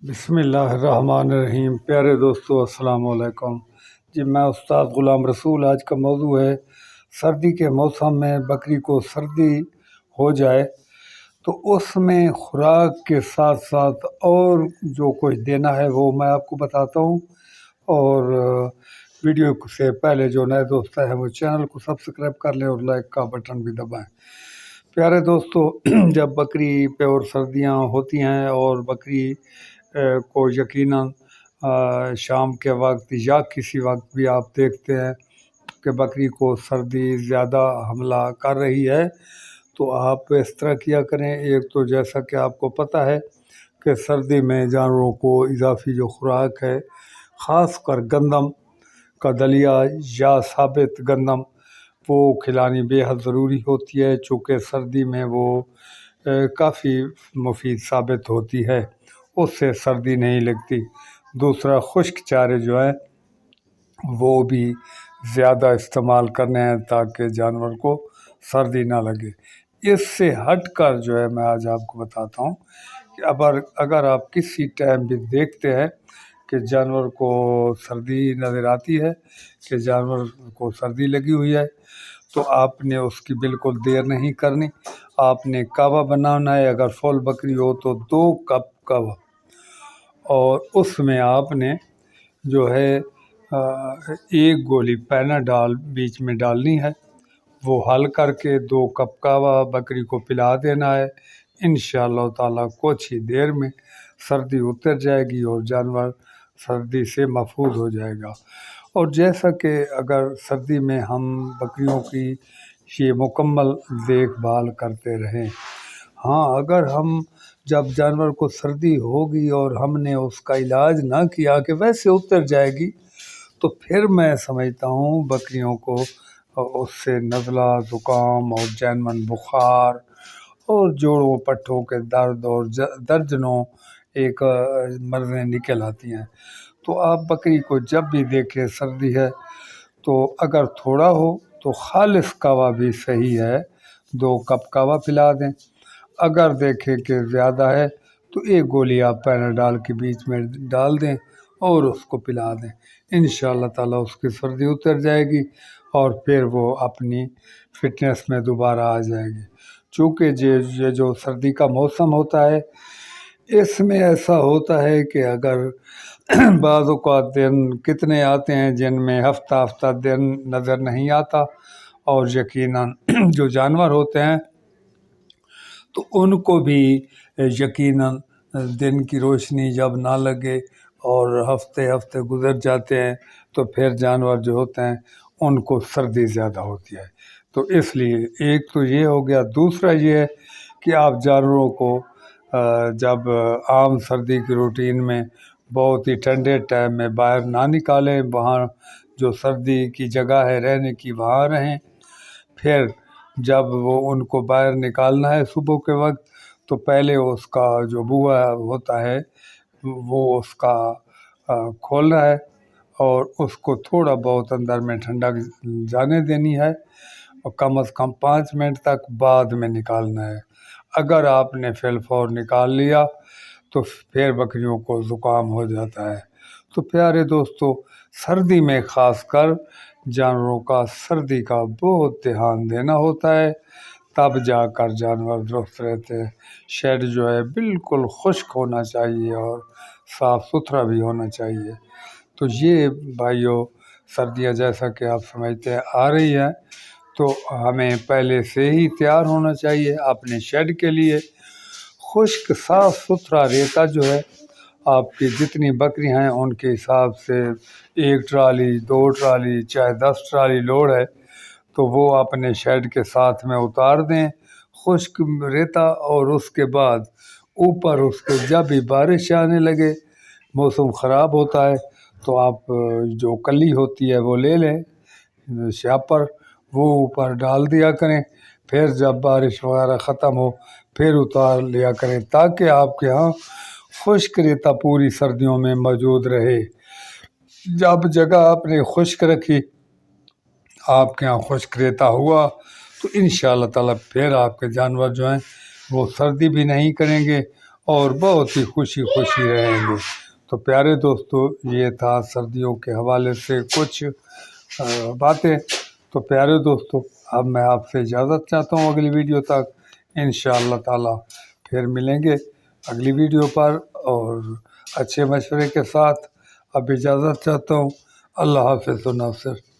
بسم اللہ الرحمن الرحیم۔ پیارے دوستو السلام علیکم۔ جی میں استاد غلام رسول۔ آج کا موضوع ہے سردی کے موسم میں بکری کو سردی ہو جائے تو اس میں خوراک کے ساتھ ساتھ اور جو کچھ دینا ہے وہ میں آپ کو بتاتا ہوں، اور ویڈیو سے پہلے جو نئے دوست ہیں وہ چینل کو سبسکرائب کر لیں اور لائک کا بٹن بھی دبائیں۔ پیارے دوستو، جب بکری پہ اور سردیاں ہوتی ہیں اور بکری کو یقیناً شام کے وقت یا کسی وقت بھی آپ دیکھتے ہیں کہ بکری کو سردی زیادہ حملہ کر رہی ہے، تو آپ اس طرح کیا کریں۔ ایک تو جیسا کہ آپ کو پتہ ہے کہ سردی میں جانوروں کو اضافی جو خوراک ہے، خاص کر گندم کا دلیا یا ثابت گندم، وہ کھلانی بے حد ضروری ہوتی ہے، چونکہ سردی میں وہ کافی مفید ثابت ہوتی ہے، اس سے سردی نہیں لگتی۔ دوسرا، خشک چارے جو ہیں وہ بھی زیادہ استعمال کرنے ہیں تاکہ جانور کو سردی نہ لگے۔ اس سے ہٹ کر جو ہے میں آج آپ کو بتاتا ہوں کہ اگر آپ کسی ٹائم بھی دیکھتے ہیں کہ جانور کو سردی نظر آتی ہے، کہ جانور کو سردی لگی ہوئی ہے، تو آپ نے اس کی بالکل دیر نہیں کرنی۔ آپ نے کعوہ بنانا ہے۔ اگر فول بکری ہو تو 2 کپ کعوہ، اور اس میں آپ نے جو ہے 1 گولی پیناڈال بیچ میں ڈالنی ہے، وہ حل کر کے 2 کپ کعوہ بکری کو پلا دینا ہے۔ انشاءاللہ تعالیٰ کچھ ہی دیر میں سردی اتر جائے گی اور جانور سردی سے محفوظ ہو جائے گا۔ اور جیسا کہ اگر سردی میں ہم بکریوں کی یہ مکمل دیکھ بھال کرتے رہیں، ہاں اگر ہم جب جانور کو سردی ہوگی اور ہم نے اس کا علاج نہ کیا کہ ویسے اتر جائے گی، تو پھر میں سمجھتا ہوں بکریوں کو اس سے نزلہ، زکام اور جینمن بخار اور جوڑوں پٹھوں کے درد اور درجنوں ایک مرضیں نکل آتی ہیں۔ تو آپ بکری کو جب بھی دیکھیں سردی ہے تو اگر تھوڑا ہو تو خالص کعوہ بھی صحیح ہے، 2 کپ کعوہ پلا دیں۔ اگر دیکھیں کہ زیادہ ہے تو 1 گولی آپ پیناڈال کے بیچ میں ڈال دیں اور اس کو پلا دیں۔ انشاءاللہ تعالیٰ اس کی سردی اتر جائے گی اور پھر وہ اپنی فٹنس میں دوبارہ آ جائے گی۔ چونکہ یہ جو سردی کا موسم ہوتا ہے، اس میں ایسا ہوتا ہے کہ اگر بعض اوقات دن کتنے آتے ہیں جن میں ہفتہ دن نظر نہیں آتا، اور یقیناً جو جانور ہوتے ہیں تو ان کو بھی یقیناً دن کی روشنی جب نہ لگے اور ہفتے گزر جاتے ہیں تو پھر جانور جو ہوتے ہیں ان کو سردی زیادہ ہوتی ہے۔ تو اس لیے ایک تو یہ ہو گیا۔ دوسرا یہ ہے کہ آپ جانوروں کو جب عام سردی کی روٹین میں بہت ہی ٹھنڈے ٹائم میں باہر نہ نکالیں، وہاں جو سردی کی جگہ ہے رہنے کی وہاں رہیں۔ پھر جب وہ ان کو باہر نکالنا ہے صبح کے وقت، تو پہلے اس کا جو بوا ہوتا ہے وہ اس کا کھولنا ہے اور اس کو تھوڑا بہت اندر میں ٹھنڈک جانے دینی ہے، اور کم از کم 5 منٹ تک بعد میں نکالنا ہے۔ اگر آپ نے فی الفور نکال لیا تو پھر بکریوں کو زکام ہو جاتا ہے۔ تو پیارے دوستو، سردی میں خاص کر جانوروں کا سردی کا بہت دھیان دینا ہوتا ہے، تب جا کر جانور درست رہتے ہیں۔ شیڈ جو ہے بالکل خشک ہونا چاہیے اور صاف ستھرا بھی ہونا چاہیے۔ تو یہ بھائیو، سردیاں جیسا کہ آپ سمجھتے ہیں آ رہی ہیں، تو ہمیں پہلے سے ہی تیار ہونا چاہیے اپنے شیڈ کے لیے۔ خشک صاف ستھرا ریتا جو ہے، آپ کی جتنی بکری ہیں ان کے حساب سے 1 ٹرالی 2 ٹرالی چاہے 10 ٹرالی لوڈ ہے تو وہ اپنے شیڈ کے ساتھ میں اتار دیں، خشک ریتا۔ اور اس کے بعد اوپر اس کے جب بھی بارش آنے لگے، موسم خراب ہوتا ہے، تو آپ جو کلی ہوتی ہے وہ لے لیں شاپر، وہ اوپر ڈال دیا کریں۔ پھر جب بارش وغیرہ ختم ہو پھر اتار لیا کریں، تاکہ آپ کے ہاں خشک ریتا پوری سردیوں میں موجود رہے۔ جب جگہ آپ نے خشک رکھی، آپ کے ہاں خشک ریتا ہوا، تو انشاءاللہ تعالیٰ پھر آپ کے جانور جو ہیں وہ سردی بھی نہیں کریں گے اور بہت ہی خوشی خوشی رہیں گے۔ تو پیارے دوستو، یہ تھا سردیوں کے حوالے سے کچھ باتیں۔ تو پیارے دوستو، اب میں آپ سے اجازت چاہتا ہوں اگلی ویڈیو تک۔ انشاءاللہ تعالی پھر ملیں گے اگلی ویڈیو پر اور اچھے مشورے کے ساتھ۔ اب اجازت چاہتا ہوں۔ اللہ حافظ و ناصر۔